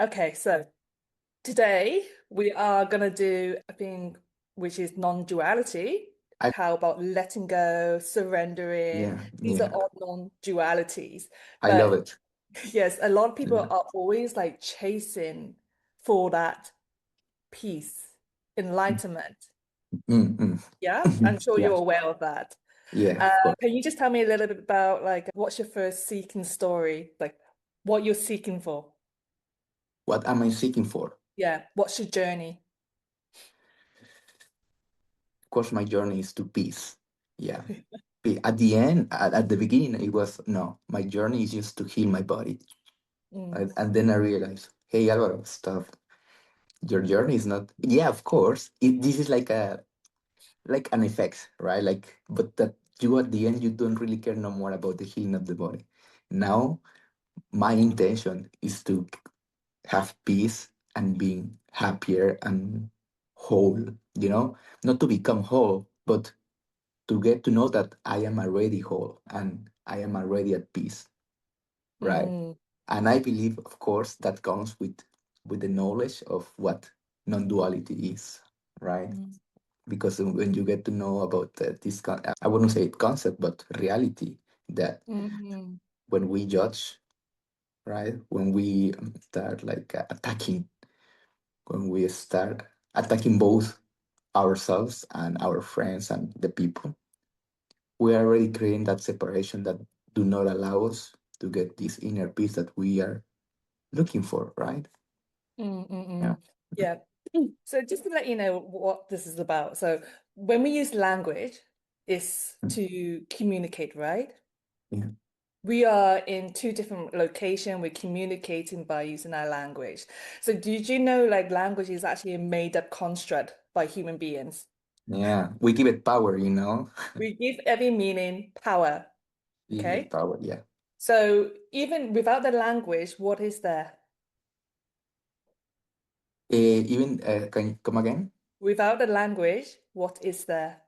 Okay, so today we are gonna do a thing which is non-duality. I How about letting go, surrendering? Yeah, These are yeah. all non-dualities. I love But it. yes, a lot of people Yeah. are always like chasing for that peace, enlightenment. Mm, mm. Yeah, I'm sure Yeah, you're aware of that. yeah, of course. Can you just tell me a little bit about like what's your first seeking story? Like what you're seeking for? What am I seeking for? Yeah, what's your journey? Of course, my journey is to peace. Yeah. At the end, at the beginning, it was no, my journey is just to heal my body. Mm, And then I realized, hey, Alvaro, stop. Your journey is not, yeah, of course. This is like an effect, right? Like, but that you at the end, you don't really care no more about the healing of the body. Now, my intention is to have peace and being happier and whole, not to become whole, but to get to know that I am already whole and I am already at peace, right? mm, And I believe, of course, that comes with the knowledge of what non-duality is, right? mm, Because when you get to know about I wouldn't say concept, but reality, that mm, when we judge, right, when we start like attacking, when we start attacking both ourselves and our friends and the people, we are already creating that separation that do not allow us to get this inner peace that we are looking for, right? Yeah. Yeah. So just to let you know what this is about. So when we use language, it's Mm. to communicate, right? Yeah. We are in two different locations. We're communicating by using our language. So did you know like language is actually a made-up construct by human beings? Yeah. We give it power, you know? We give every meaning power. We give it Okay. power, yeah. So even without the language, what is there? Even, can you come again? Without the language, what is there?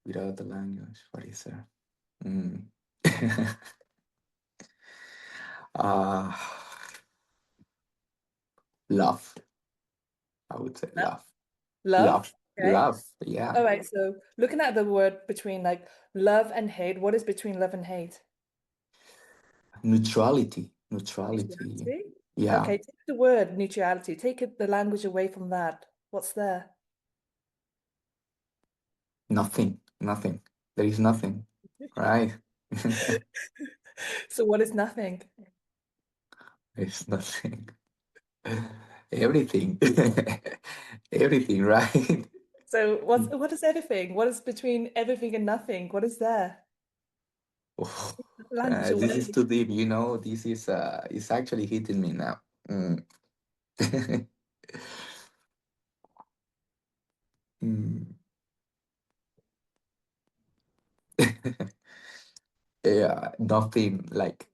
Without the language, what is there? Mm. uh, love, I would say No? love. Love. Love, Okay. love, yeah. All right. So looking at the word between like love and hate, what is between love and hate? Neutrality, neutrality, Neutrality. yeah. Okay. Take the word neutrality. Take the language away from that. What's there? Nothing, nothing. There is nothing, right? So what is nothing? There's nothing. Everything. Everything, right? So what is everything? What is between everything and nothing? What is there? Oh, Language this is away. too deep, This is it's actually hitting me now. Mm. Mm. Yeah, nothing like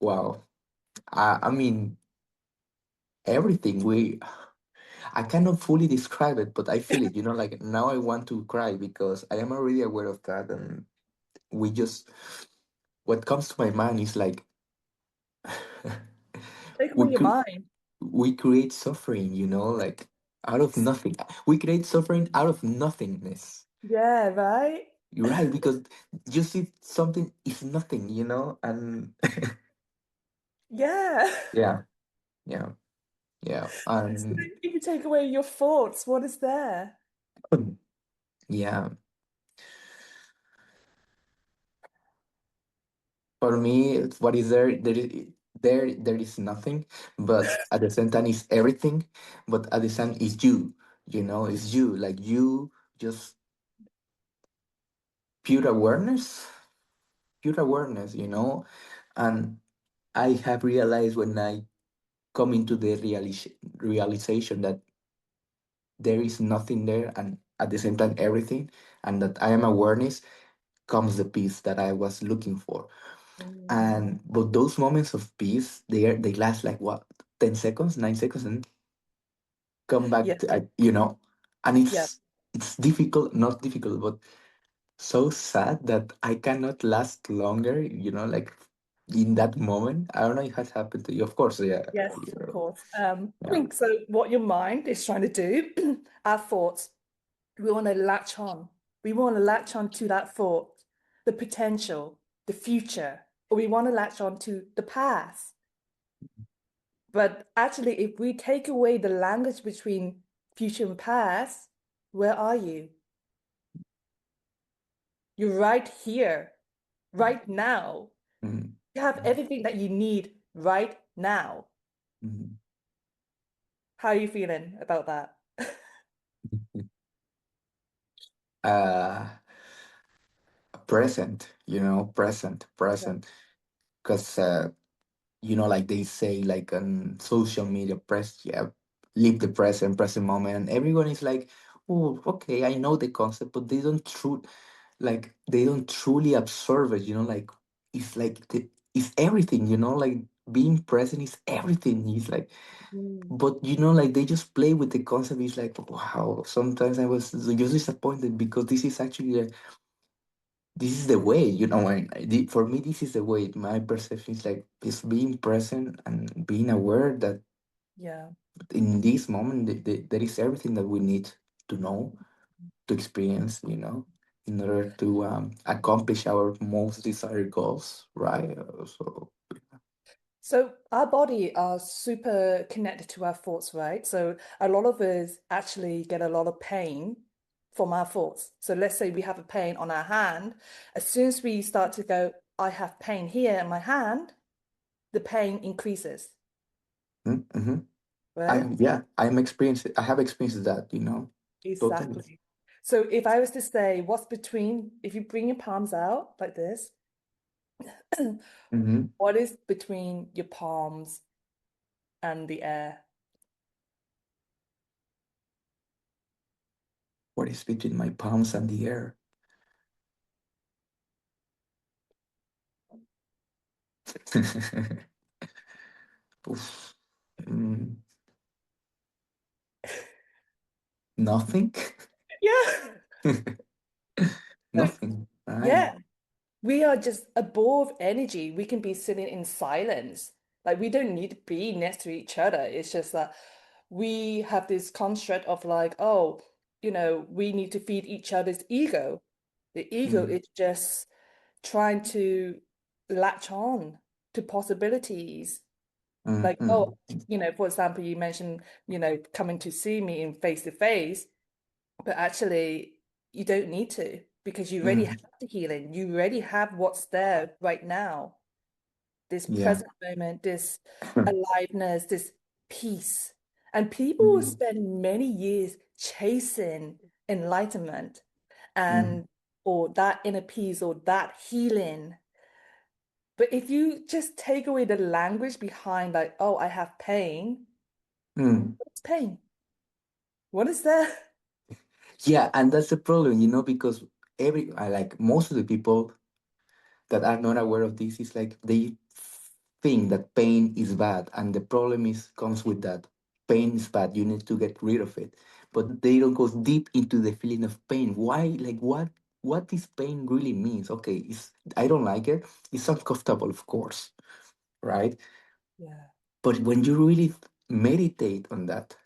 wow. I mean everything we I cannot fully describe it, but I feel it, like now I want to cry because I am already aware of that and we just what comes to my mind is like Take away we your mind. we create suffering, like out of nothing. We create suffering out of nothingness. Yeah, right? You're right, because you see something is nothing, and Yeah. yeah, yeah, yeah, So and if you take away your thoughts, what is there? yeah. For me, what is there? There is nothing, but at the same time, is everything. But at the same, is you. It's you. Like you, just pure awareness, pure awareness. And I have realized when I come into the realization that there is nothing there, and at the same time, everything, and that I am awareness, comes the peace that I was looking for. Mm. And but those moments of peace, they last like what, 10 seconds, 9 seconds, and come Yeah, back to and yeah. it's difficult, not difficult, but so sad that I cannot last longer. Like in that moment. I don't know if it has happened to you. Of course, yeah. Yes, of course. Yeah. So what your mind is trying to do, our thoughts, we want to latch on. We want to latch on to that thought, the potential, the future, or we want to latch on to the past. But actually, if we take away the language between future and past, where are you? You're right here, right now. Mm, You have everything that you need right now. mm, How are you feeling about that? mm. Uh, present, Yeah. present. Because like they say, like on social media, live the present moment, and everyone is like, oh, okay, I know the concept, but they don't truly absorb it. Like it's everything. Like being present is everything. It's like, Mm. but like they just play with the concept. It's like, wow. Sometimes I was just disappointed because this is the way, for me, this is the way. My perception is like, is being present and being aware that Yeah. in this moment, there is everything that we need to know, to experience, in order to accomplish our most desired goals, right? So, So our body are super connected to our thoughts, right? So a lot of us actually get a lot of pain from our thoughts. So let's say we have a pain on our hand. As soon as we start to go, I have pain here in my hand, the pain increases, mm-hmm. right? I have experienced that, totally. Exactly. So if I was to say what's between, if you bring your palms out like this, Mm-hmm. what is between your palms and the air? What is between my palms and the air? Oof. Mm, nothing. Yeah. So, Nothing, right? yeah, we are just a ball of energy. We can be sitting in silence. Like we don't need to be next to each other. It's just that we have this construct of like, oh, we need to feed each other's ego. The ego Mm, is just trying to latch on to possibilities. mm, Like, oh, mm. for example, you mentioned, coming to see me in face to face. But actually, you don't need to because you already have Mm, the healing. You already have what's there right now. This yeah. present moment, this aliveness, this peace. And people Mm, spend many years chasing enlightenment mm, and or that inner peace or that healing. But if you just take away the language behind like, oh, I have pain, mm. what's pain? What is there? Yeah, and that's the problem, because I like most of the people that are not aware of this is like they think that pain is bad, and the problem is comes with that. Pain is bad. You need to get rid of it, but they don't go deep into the feeling of pain. Why? Like what this pain really means? Okay, I don't like it. It's uncomfortable, of course, right? Yeah, But when you really meditate on that,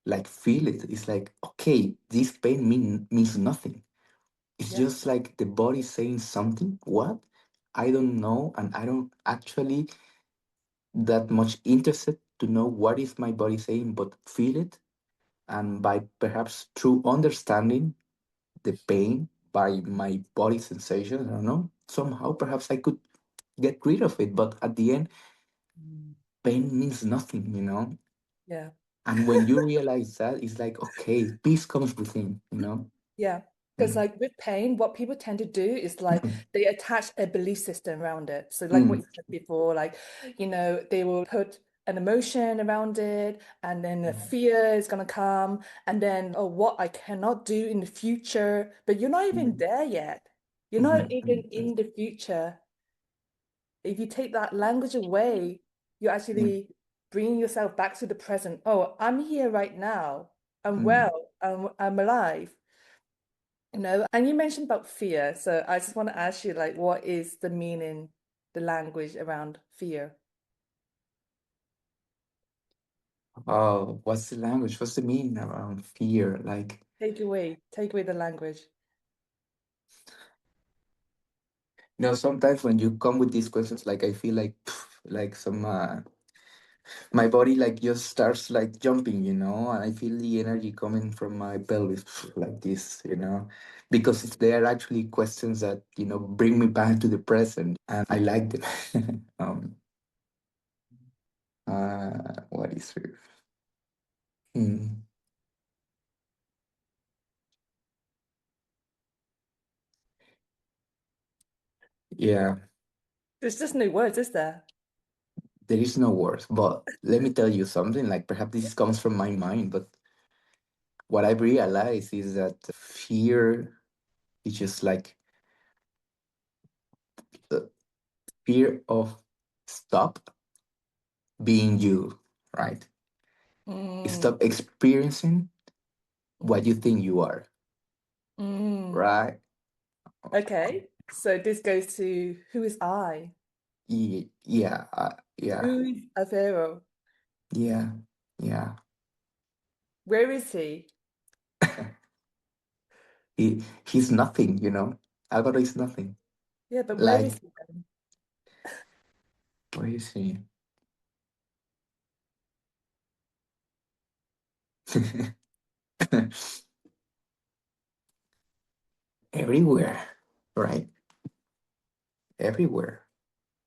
like feel it, it's like, okay, this pain means nothing. It's yeah. just like the body saying something. What? I don't know, and I don't actually that much interested to know what is my body saying, but feel it, and by perhaps through understanding the pain by my body sensation, I don't know, somehow perhaps I could get rid of it. But at the end, Mm. pain means nothing. Yeah. And when you realize that, it's like, okay, peace comes within. Yeah, because Mm, like with pain, what people tend to do is like mm, they attach a belief system around it. So like what mm, you said before, like they will put an emotion around it, and then the fear is gonna come, and then oh, what I cannot do in the future, but you're not even mm, there yet. You're not mhm, even mhm, in the future. If you take that language away, you're mm, actually bringing yourself back to the present. Oh, I'm here right now. I'm mm, well. I'm alive. And you mentioned about fear. So I just want to ask you, like, what is the meaning, the language around fear? Oh, what's the language? What's the meaning around fear? Like, Take away the language. sometimes when you come with these questions, like I feel like like some my body like just starts like jumping, and I feel the energy coming from my pelvis like this, because they are actually questions that bring me back to the present, and I like them. What is fear? Hmm. Yeah, There's just no words, is there? there is no words, but let me tell you something. Like perhaps this comes from my mind, but what I've realized is that fear is just like the fear of stop being you, right? Mm, Stop experiencing what mm, you think you are, mm. right? Okay, so this goes to who is I? Yeah, yeah, Who's Avero? yeah, yeah. Where is he? He's nothing. Alvaro is nothing. Yeah, but where is Like, he then? where is he? Everywhere, right? Everywhere.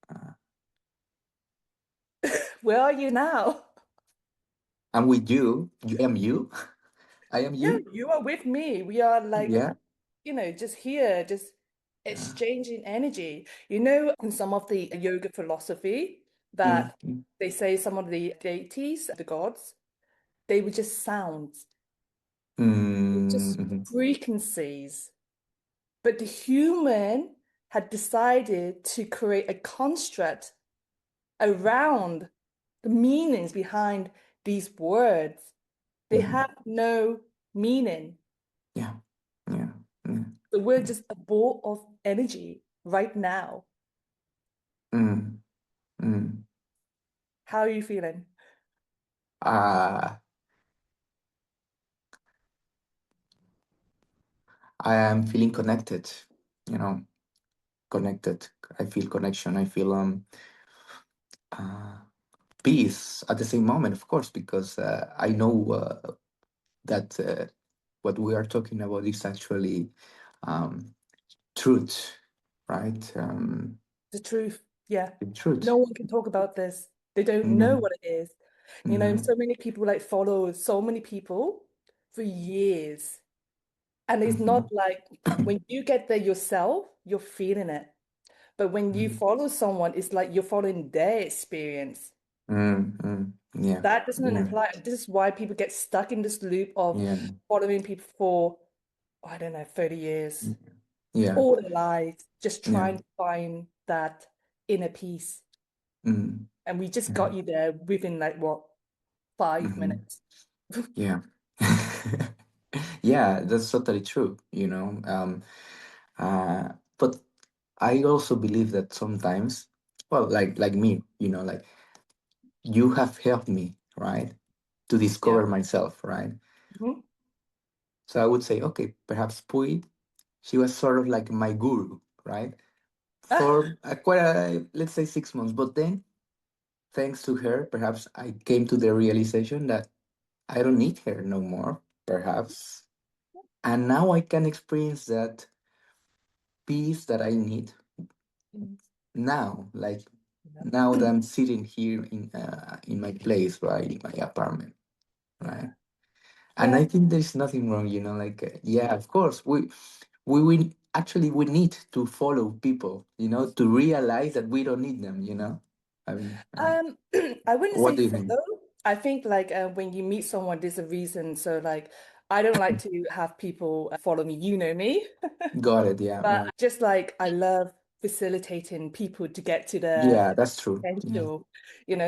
Uh, Where are you now? I'm with you. You am you. I am Yeah, you. you are with me. We are like, Yeah. just here, just Yeah. exchanging energy. In some of the yoga philosophy Mm, that mm, they say some of the deities, the gods, they were just sounds, mm, just mhm. frequencies. But the human had decided to create a construct around the meanings behind these words. They Mhm. have no meaning. Yeah. Yeah. Yeah. The word Yeah. just a ball of energy right now. Mm, mm. How are you feeling? Uh, I am feeling connected, you know, connected. I feel connection. I feel uh, peace at the same moment, of course, because I know that what we are talking about is actually um, truth, right? The truth. Yeah. The No truth. one can talk about this. They don't know No, what it is. no. So many people like follow so many people for years. And it's Hmm. not like when you get there yourself, you're feeling it. But when you follow someone, it's like you're following their experience. Yeah, That doesn't yeah, imply, this is why people get stuck in this loop of yeah, following people for, I don't know, 30 years, yeah, all their lives, just yeah. trying to find that inner peace. Mm, And we just yeah. got you there within like what, 5 minutes? Yeah. Yeah, that's totally true, but I also believe that sometimes, well, like me, like you have helped me, right, to Yeah. discover myself, right? Mhm. So I would say, okay, perhaps Pui, she was sort of like my guru, right? For quite let's say 6 months. But then, thanks to her, perhaps I came to the realization that I don't need her no more, perhaps. And now I can experience that peace that I need Mhm. now, like Yeah. now that I'm sitting here in my place, right, in my apartment, right? Yeah. And I Yeah. think there's nothing wrong, like yeah, of course, we actually we need to follow people, to realize that we don't need them. I mean, I wouldn't what say do you think? follow. I think like when you meet someone, there's a reason. So like, I don't like to have people follow me. You know me. Got it. Yeah, But yeah, just like I love facilitating people to get to their yeah. That's true. Yeah, potential,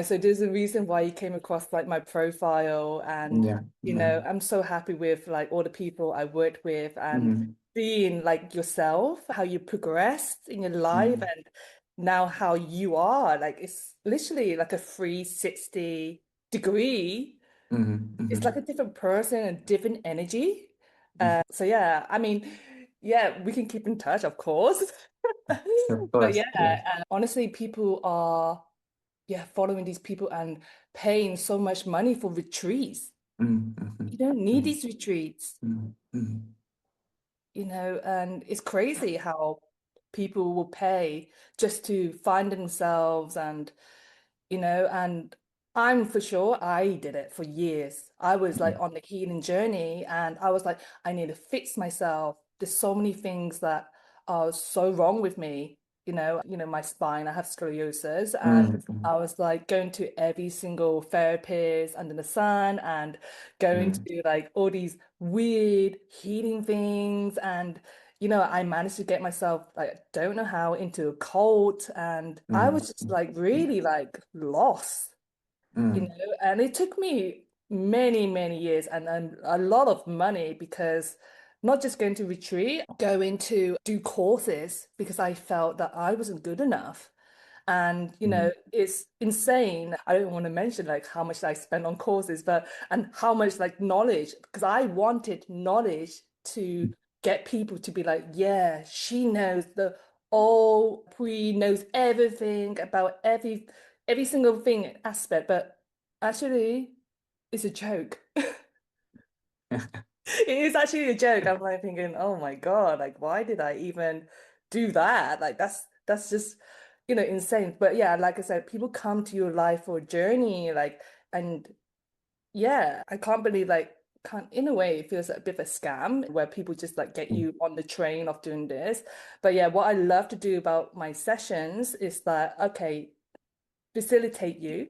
so there's a reason why you came across like my profile and yeah, yeah. I'm so happy with like all the people I worked with and Mm-hmm. being like yourself, how you progressed in your life Mm-hmm. and now how you are. Like it's literally like a 360 degree. Mm-hmm. It's Mm-hmm. like a different person and different energy. So yeah, I mean, yeah, we can keep in touch, of course. Of But course, yeah, yeah. honestly, people are yeah following these people and paying so much money for retreats. Mm-hmm. You don't need Mm-hmm. these retreats, Mm-hmm. and it's crazy how people will pay just to find themselves and I'm for sure I did it for years. I was like on the healing journey and I was like, I need to fix myself. There's so many things that are so wrong with me. My spine, I have scoliosis, and Mm-hmm. I was like going to every single therapist under the sun and going Mm-hmm. to like all these weird healing things. And I managed to get myself like don't know how into a cult, and I was just Mm-hmm. like really like lost, and it took me many, many years and a lot of money because not just going to retreat, going to do courses because I felt that I wasn't good enough. And Mm-hmm. it's insane. I don't want to mention like how much I spent on courses, but and how much like knowledge, because I wanted knowledge to get people to be like, yeah, she knows the all pre knows everything about every single thing aspect, but actually it's a joke. It is actually a joke. I'm like thinking, oh my God, like why did I even do that? Like that's just, insane. But yeah, like I said, people come to your life for a journey, like, and yeah, I can't believe like can't in a way it feels like a bit of a scam where people just like get you on the train of doing this. But yeah, what I love to do about my sessions is that okay, facilitate you,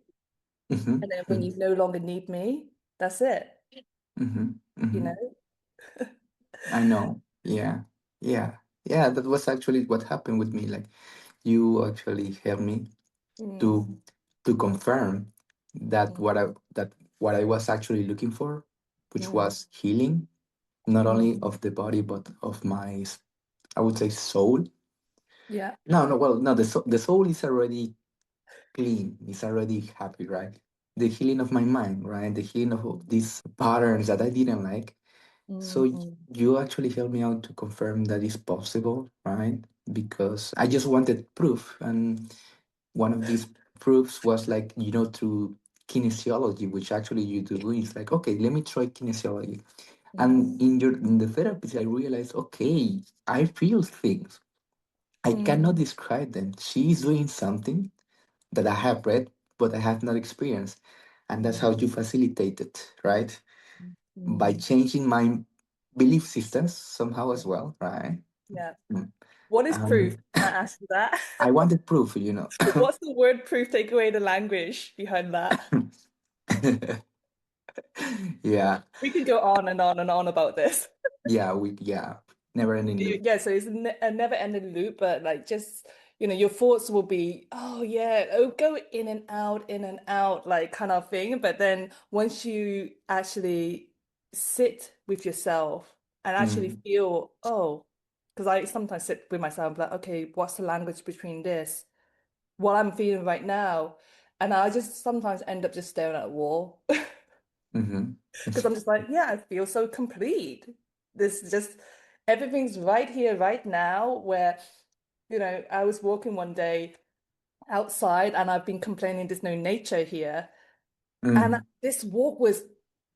and then when Mm-hmm. you no longer need me, that's it, Mm-hmm. you Mm-hmm. know? I know. Yeah. Yeah. Yeah. That was actually what happened with me. Like you actually helped me Mm, to confirm that mm, what I was actually looking for, which mm, was healing, not mm. only of the body but of my I would say soul. Yeah. No, no, well, no, the soul is already clean, it's already happy, right? The healing of my mind, right? The healing of all these patterns that I didn't like. So Mm, mm, you actually helped me out to confirm that it's possible, right? Because I just wanted proof. And one of these proofs was like, through kinesiology, which actually you do. It's like, okay, let me try kinesiology. mm, And in the therapist, I realized, okay, I feel things. I cannot mm, describe them. She is doing something that I have read, but I have not experienced. And that's mm, how you facilitate it, right? By mm. changing my belief systems somehow Yeah. as well, right? Yeah. Mm. What is proof? Um, Can I ask you that? I wanted proof. What's the word proof? Take away the language behind that. Yeah, We could go on and on and on about this. yeah, never ending loop. Yeah, so it's a never-ending loop, but like just, your thoughts will be, oh yeah, oh go in and out, like kind of thing. But then once you actually sit with yourself and actually Mm, feel, oh, because I sometimes sit with myself like, okay, what's the language between this? What I'm feeling right now. And I just sometimes end up just staring at a wall. mm-hmm, Because I'm just like, yeah, I feel so complete. This just everything's right here, right now, where, I was walking one day outside and I've been complaining there's no nature here. And mm, this walk was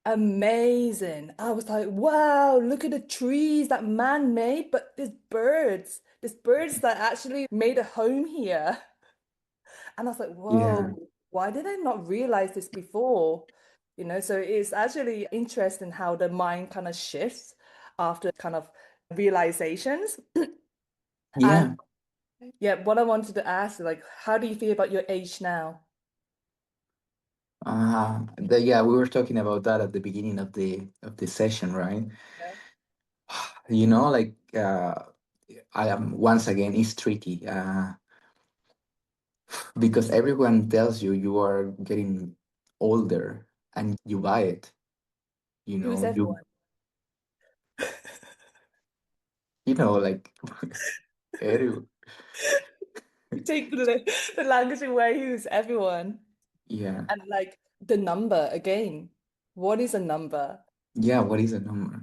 amazing. I was like, wow, look at the trees that man made, but there's birds that actually made a home here. And I was like, yeah, whoa, why did I not realize this before? So it's actually interesting how the mind kind of shifts after kind of realizations. And yeah. yeah, what I wanted to ask is like, how do you feel about your age now? Yeah, we were talking about that at the beginning of the session, right? Yeah. Like I am once again it's tricky because everyone tells you you are getting older and you buy it. Who's You everyone? like every- Take the language away, who's everyone. Yeah. And like the number again. What is a number? Yeah, what is a number,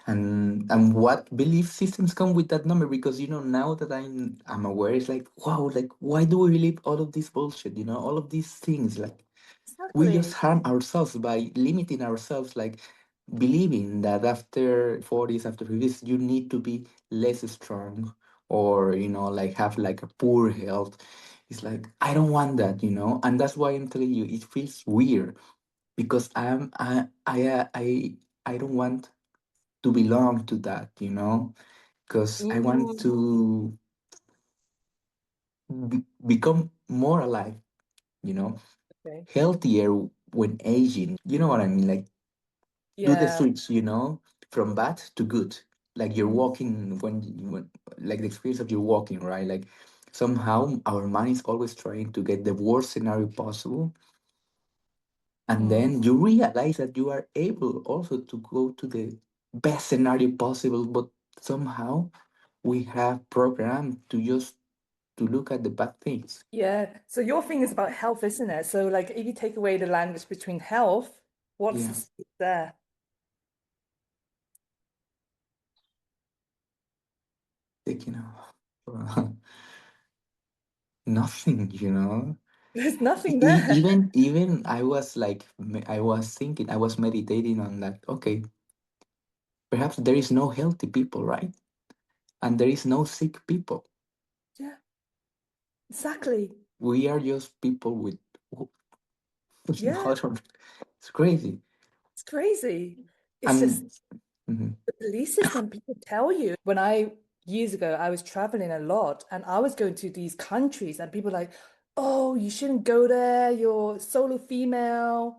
and what belief systems come with that number? Because now that I'm aware, it's like, wow, like why do we believe all of this bullshit? All of these things, like we just Exactly. harm ourselves by limiting ourselves, like believing that after 40s, after 50s, you need to be less strong, or like have like a poor health. It's like I don't want that, and that's why I'm telling you it feels weird, because I don't want to belong to that, because I want Mm, to become more alive, you know, okay. healthier when aging. You know what I mean? Like do the Yeah. switch, from bad to good. Like you're Mm, walking when like the experience of you walking, right? Like somehow our mind is always trying to get the worst scenario possible. And mm. then you realize that you are able also to go to the best scenario possible, but somehow we have programmed to just to look at the bad things. Yeah. So your thing is about health, isn't it? So like if you take away the language between health, what's the Yeah, space there? like, nothing, There's nothing there. Even I was like, I was thinking, I was meditating on that. Okay, perhaps there is no healthy people, right? And there is no sick people. Yeah, exactly. We are just people with Yeah, it's crazy. it's crazy. It's just And mhm. the belief system people tell you. When I years ago, I was traveling a lot and I was going to these countries and people like, oh, you shouldn't go there, you're solo female.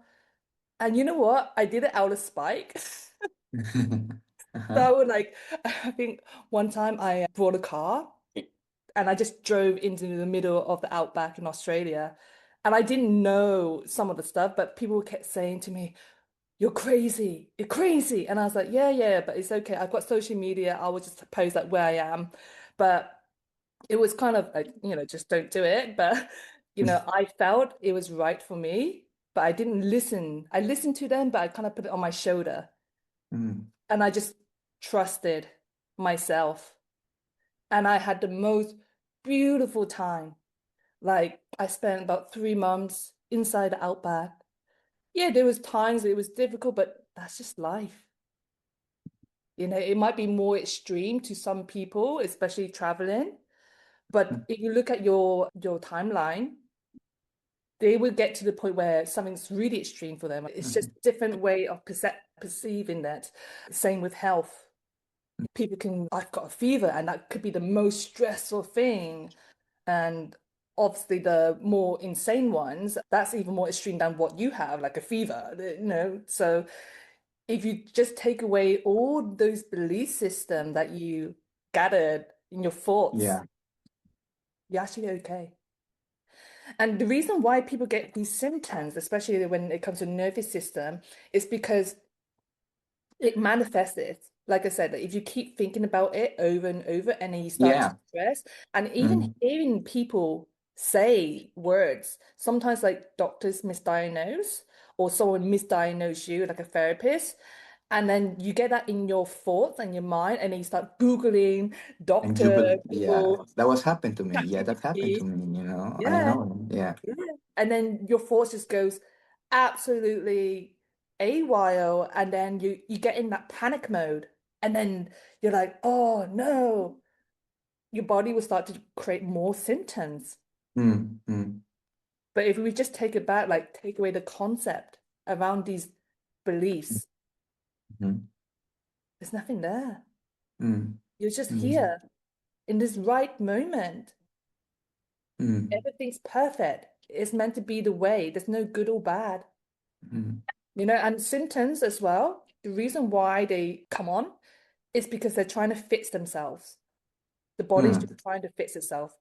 And you know what? I did it out of spite. So Uh-huh. I would like, I think one time I bought a car and I just drove into the middle of the outback in Australia. And I didn't know some of the stuff, but people kept saying to me, you're crazy, you're crazy. And I was like, yeah, yeah, but it's okay. I've got social media. I will just post like where I am. But it was kind of like, just don't do it. But, I felt it was right for me, but I didn't listen. I listened to them, but I kind of put it on my shoulder Mm. and I just trusted myself. And I had the most beautiful time. Like I spent about 3 months inside the outback. Yeah, there was times it was difficult, but that's just life. It might be more extreme to some people, especially traveling. But if you look at your timeline, they will get to the point where something's really extreme for them. It's just Mhm. a different way of perceiving that. Same with health. People can, I've got a fever, and that could be the most stressful thing. And obviously, the more insane ones, that's even more extreme than what you have, like a fever. So if you just take away all those belief system that you gathered in your thoughts, Yeah. you're actually okay. And the reason why people get these symptoms, especially when it comes to nervous system, is because it manifests it. Like I said, like if you keep thinking about it over and over, and then you start to Yeah. stress, and even Mm. hearing people say words, sometimes like doctors misdiagnose, or someone misdiagnose you, like a therapist, and then you get that in your thoughts and your mind, and then you start Googling And you doctor, believe, yeah, Google, that was happened to me. Yeah, that happened to ChatGPT. me, I Yeah, know. Yeah. yeah. And then your thoughts just goes absolutely AWOL, and then you get in that panic mode, and then you're like, oh no, your body will start to create more symptoms. Mm. Mm. But if we just take it back, like take away the concept around these beliefs, Mm. there's nothing there. Mm. You're just Mm. here in this right moment. Mm. Everything's perfect. It's meant to be the way. There's no good or bad. Mm. And symptoms as well. The reason why they come on is because they're trying to fix themselves. The body's just Mm. trying to fix itself.